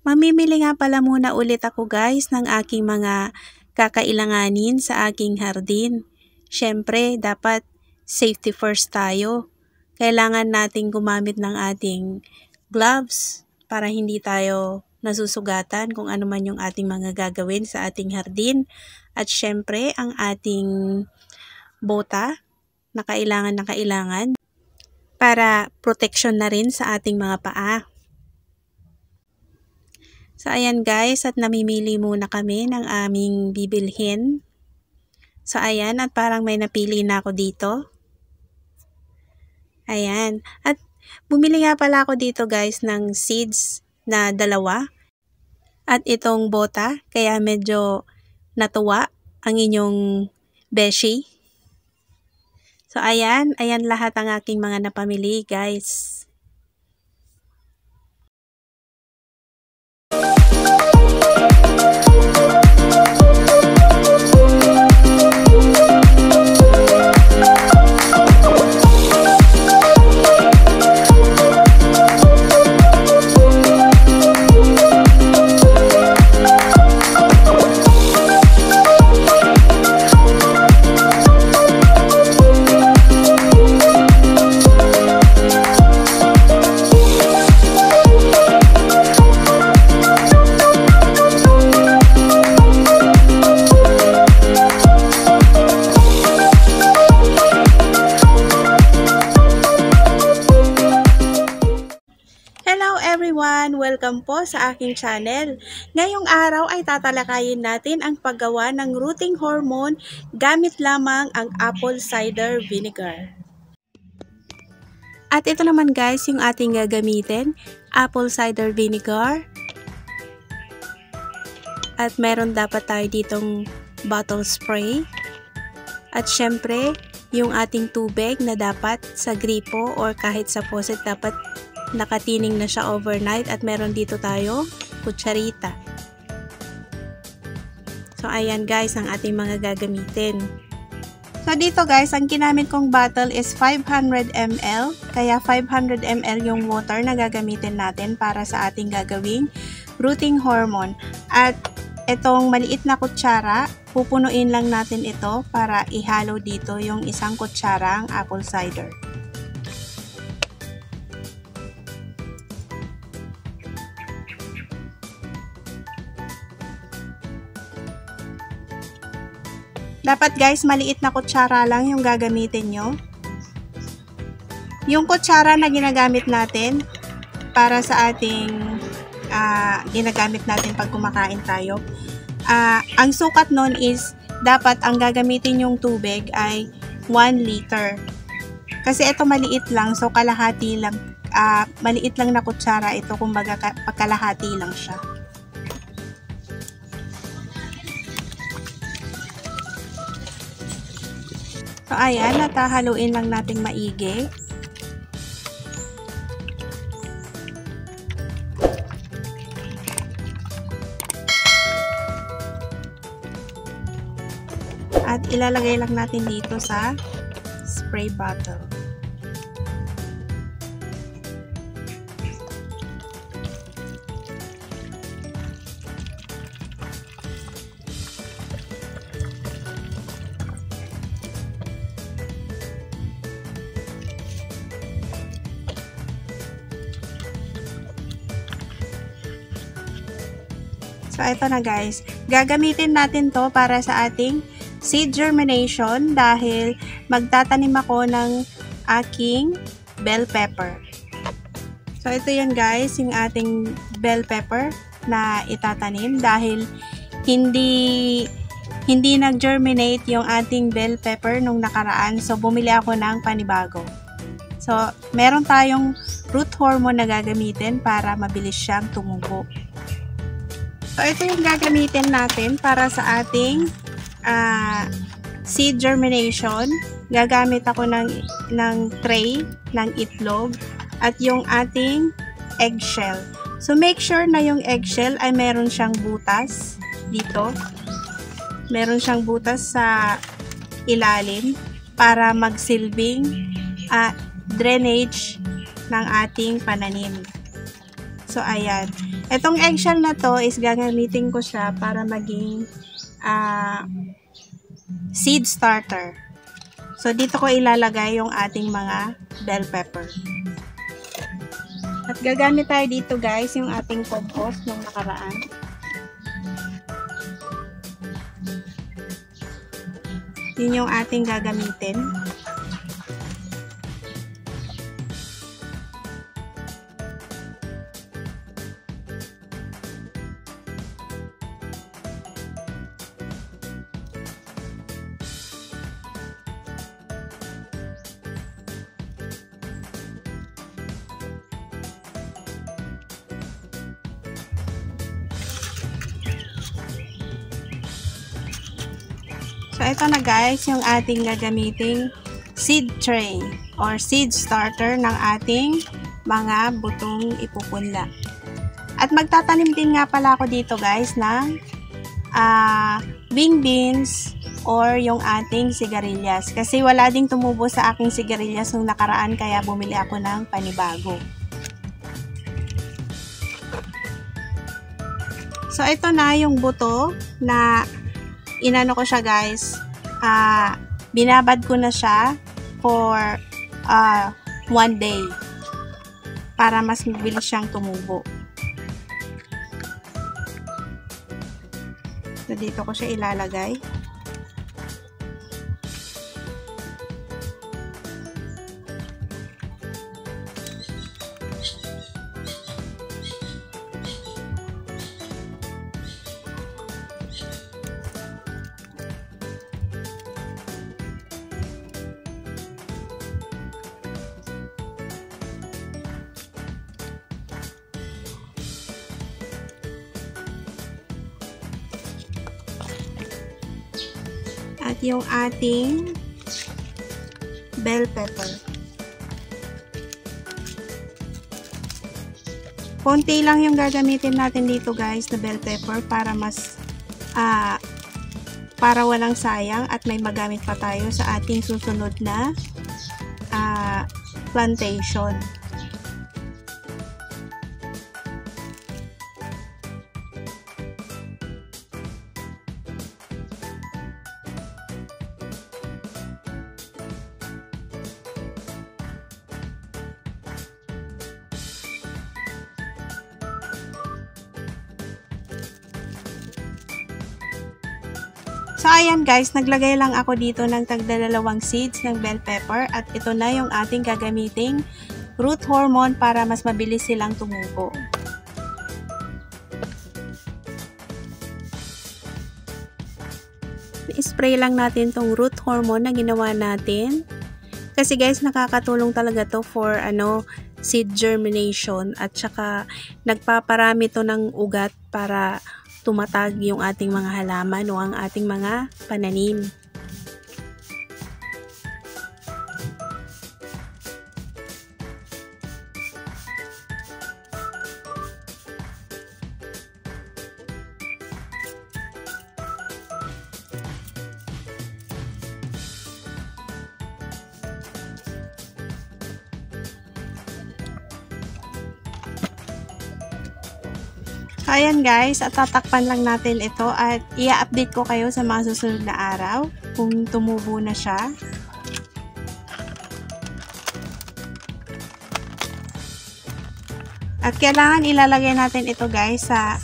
Mamimili nga pala muna ulit ako guys ng aking mga kakailanganin sa aking hardin. Siyempre, dapat safety first tayo. Kailangan nating gumamit ng ating gloves para hindi tayo nasusugatan kung ano man yung ating mga gagawin sa ating hardin. At siyempre, ang ating bota na kailangan para protection na rin sa ating mga paa. So, ayan guys, at namimili muna kami ng aming bibilhin. So, ayan, at parang may napili na ako dito. Ayan, at bumili nga pala ako dito guys ng seeds na 2. At itong bota, kaya medyo natuwa ang inyong beshi. So, ayan lahat ang aking mga napamili guys. Welcome po sa aking channel. Ngayong araw ay tatalakayin natin ang paggawa ng rooting hormone gamit lamang ang apple cider vinegar. At ito naman guys yung ating gagamitin, apple cider vinegar. At meron dapat tayo ditong bottle spray. At syempre, yung ating tubig na dapat sa gripo or kahit sa faucet dapat nakatining na siya overnight, at meron dito tayo kutsarita. So ayan guys ang ating mga gagamitin. So dito guys, ang ginamit kong bottle is 500 ml, kaya 500 ml yung water na gagamitin natin para sa ating gagawing rooting hormone. At itong maliit na kutsara, pupunuin lang natin ito para ihalo dito yung isang kutsara ang apple cider. Dapat guys, maliit na kutsara lang yung gagamitin nyo. Yung kutsara na ginagamit natin para sa ating ginagamit natin pag kumakain tayo. Ang sukat nun is dapat ang gagamitin yung tubig ay 1 liter. Kasi ito maliit lang, so kalahati lang. Maliit lang na kutsara ito, kumbaga pagkalahati lang siya. So, ayan, natahaluin lang natin maigi. At ilalagay lang natin dito sa spray bottle. So, ito na guys. Gagamitin natin to para sa ating seed germination dahil magtatanim ako ng aking bell pepper. So, ito yan guys, yung ating bell pepper na itatanim dahil hindi nag-germinate yung ating bell pepper nung nakaraan. So, bumili ako ng panibago. So, meron tayong root hormone na gagamitin para mabilis siyang tumubo. So, ito yung gagamitin natin para sa ating seed germination. Gagamit ako ng tray ng itlog at yung ating eggshell. So, make sure na yung eggshell ay meron siyang butas dito. Meron siyang butas sa ilalim para magsilbing drainage ng ating pananim. So, ayan. Itong eggshell na to is gagamitin ko siya para maging seed starter. So, dito ko ilalagay yung ating mga bell pepper. At gagamit tayo dito guys yung ating compost nung nakaraan. Yun yung ating gagamitin. So, ito na guys, yung ating gagamiting seed tray or seed starter ng ating mga butong ipupunla. At magtatanim din nga pala ako dito guys ng wing beans or yung ating sigarilyas. Kasi wala ding tumubo sa aking sigarilyas nung nakaraan kaya bumili ako ng panibago. So, ito na yung buto na inano ko siya guys, binabad ko na siya for 1 day para mas mabilis siyang tumubo. So, dito ko siya ilalagay. At yung ating bell pepper. Konti lang yung gagamitin natin dito guys na bell pepper para mas para walang sayang at may magamit pa tayo sa ating susunod na plantation. So, ayan guys, naglagay lang ako dito ng tagdalawang seeds ng bell pepper at ito na yung ating gagamiting root hormone para mas mabilis silang tumubo. I-spray lang natin tong root hormone na ginawa natin. Kasi guys, nakakatulong talaga to for seed germination at saka nagpaparami to ng ugat para tumatag yung ating mga halaman o ang ating mga pananim. Ayan guys, at tatakpan lang natin ito at i-update ko kayo sa mga susunod na araw kung tumubo na siya. At kailangan ilalagay natin ito guys sa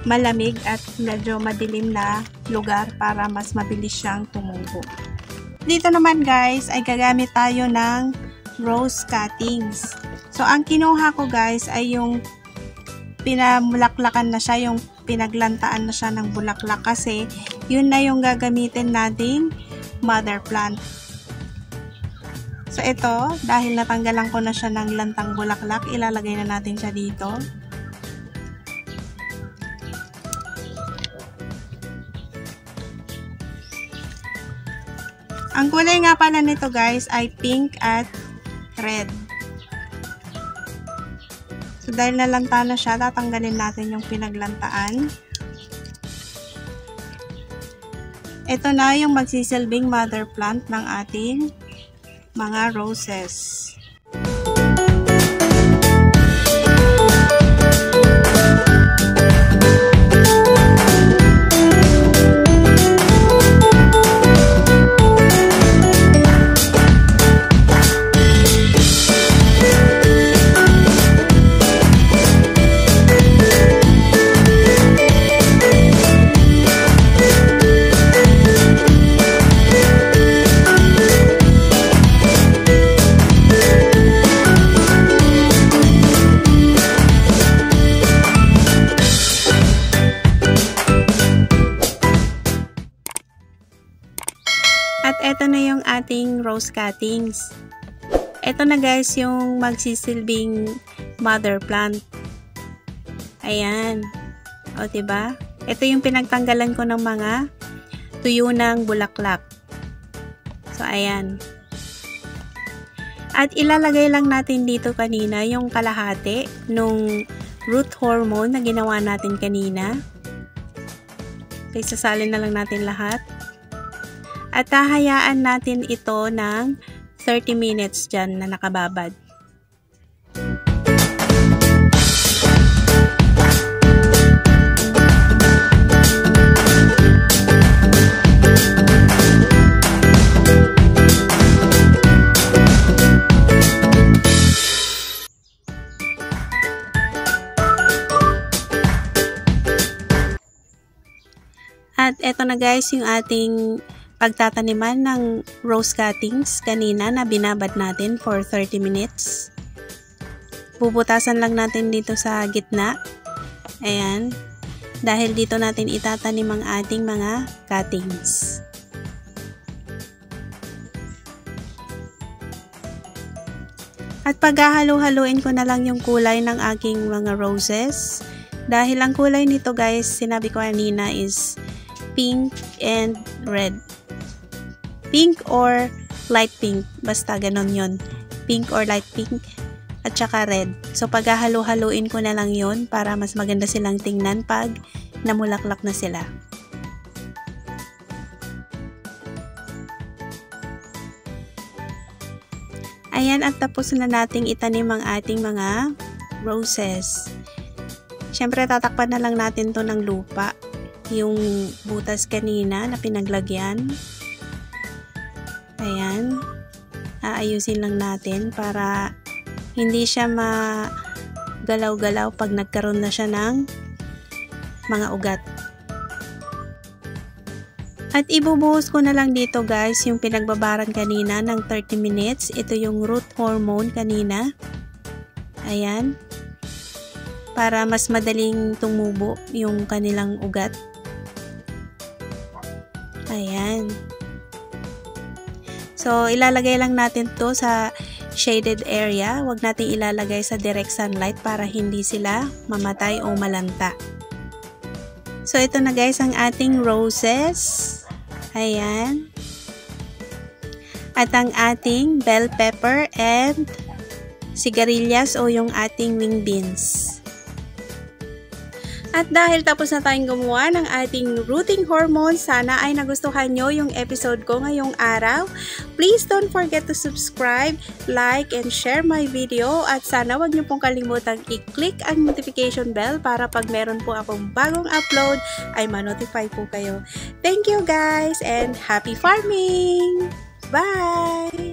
malamig at medyo madilim na lugar para mas mabilis siyang tumubo. Dito naman guys ay gagamit tayo ng rose cuttings. So ang kinuha ko guys ay yung pinamulaklakan na siya, yung pinaglantaan na siya ng bulaklak kasi yun na yung gagamitin nating mother plant. So ito, dahil natanggalan ko na siya ng lantang bulaklak, ilalagay na natin siya dito. Ang kulay nga pala nito guys ay pink at red. So, dahil nalanta na siya, tatanggalin natin yung pinaglantaan. Ito na yung magsisilbing mother plant ng ating mga roses. ating rose cuttings. Ito na guys yung magsisilbing mother plant. Ayan. O diba? Ito yung pinagtanggalan ko ng mga tuyo ng bulaklak. So ayan. At ilalagay lang natin dito kanina yung kalahati nung root hormone na ginawa natin kanina. Okay, sasalin na lang natin lahat. At hahayaan natin ito ng 30 minutes dyan na nakababad. At eto na guys yung ating pagtataniman ng rose cuttings kanina na binabad natin for 30 minutes. Bubutasan lang natin dito sa gitna. Ayan. Dahil dito natin itatanim ang ating mga cuttings. At paghahalo-haluin ko na lang yung kulay ng aking mga roses. Dahil ang kulay nito guys, sinabi ko kanina is pink and red. Pink or light pink. Basta ganon yun. Pink or light pink. At saka red. So paghahalo-haluin ko na lang yun para mas maganda silang tingnan pag namulaklak na sila. Ayan, at tapos na nating itanim ang ating mga roses. Siyempre tatakpan na lang natin to ng lupa. Yung butas kanina na pinaglagyan. Ayan. Aayusin lang natin para hindi siya magalaw-galaw pag nagkaroon na siya ng mga ugat. At ibubuhos ko na lang dito guys yung pinagbabaran kanina ng 30 minutes. Ito yung root hormone kanina. Ayan. Para mas madaling tumubo yung kanilang ugat. Ayan. So, ilalagay lang natin to sa shaded area. Huwag natin ilalagay sa direct sunlight para hindi sila mamatay o malanta. So, ito na guys ang ating roses. Ayan. At ang ating bell pepper and sigarilyas o yung ating wing beans. At dahil tapos na tayong gumawa ng ating rooting hormone, sana ay nagustuhan nyo yung episode ko ngayong araw. Please don't forget to subscribe, like, and share my video. At sana wag nyo pong kalimutang i-click ang notification bell para pag meron po akong bagong upload ay ma-notify po kayo. Thank you guys and happy farming! Bye!